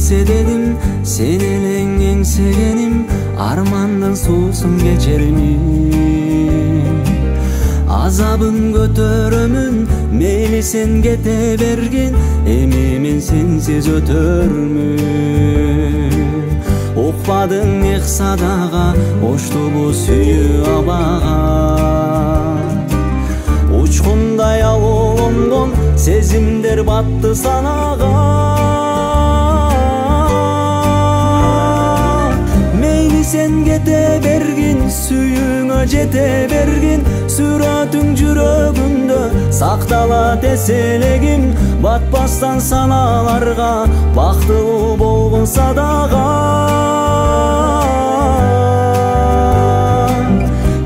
келсе дедим, сен элең эңсегеним, армандын суусун кечермин. Азабын көтөрөмүн, мейли сен кете бергин, эми мен сенсиз өтөрмүн. Укпадың эх садага, оштубу сүйүү абага. Учкундай алуулонгон сезимдер батты санага. Мейли сен кете бергин, сүйүүңө жете бергин, сүрөтүң жүрөгүмдө сакталат эселегим. Батпастан саналарга, бактылуу болгонса дагы.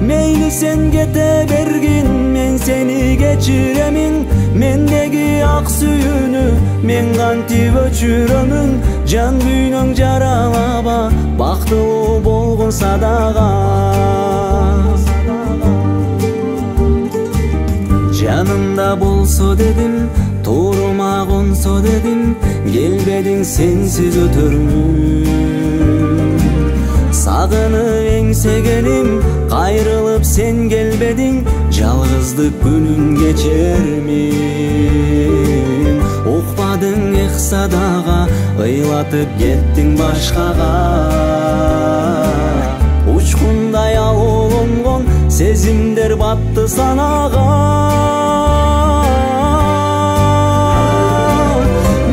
Мейли сен кете бергин, мен сени кечиремин. Мендеги ак сүйүүнү мен кантип өчүрөмүн. Жан күйнөң жаралаба, бактылуу болгонса дагы. Жанымда болсо дедим, турма консо дедим, келбедиң сенсиз өтөрмүн. Сагынып эңсегеним, кайрылып сен келбедиң, жалгыздык күнүн кечермин. Укпадың эх садага, ыйлатып кеттиң башкага. Учкундай алуулонгон сезимдер батты санага.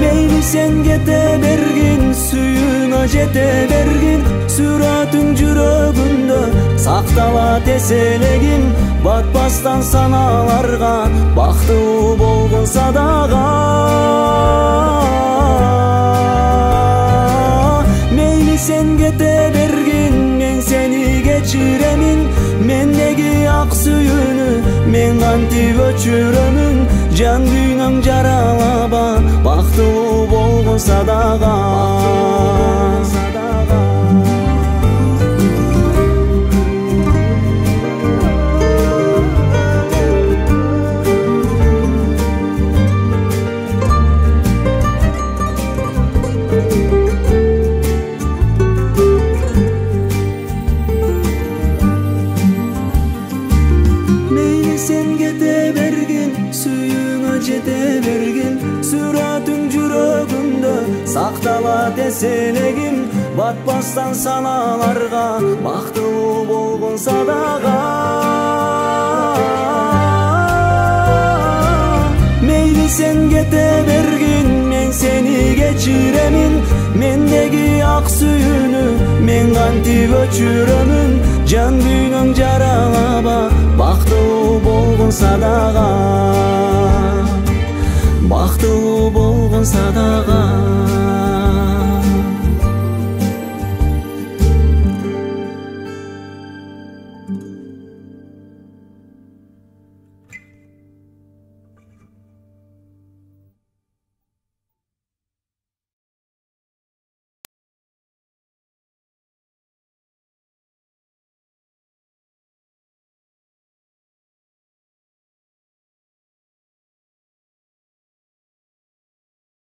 Мейли сен кете бергин, сүйүүңө жете бергин, сүрөтүң жүрөгүмдө сакталат эселегим. Батпастан саналарга, бактылуу болгонса дагы. Мейли сен кете бергин, мен сени кечиремин. Мендеги ак сүйүүнү мен кантип өчүрөмүн. Жан күйнөң жаралаба, бактылуу болгонса дагы. Сакталат эселегим, батпастан саналарга, бактылуу болгонса дагы. Мейли сен кете бергин, мен сени кечиремин. Мендеги ак сүйүүнү мен кантип өчүрөмүн. Жан күйнөң жаралаба, бактылуу болгонса дагы. Бактылуу болгонса дагы.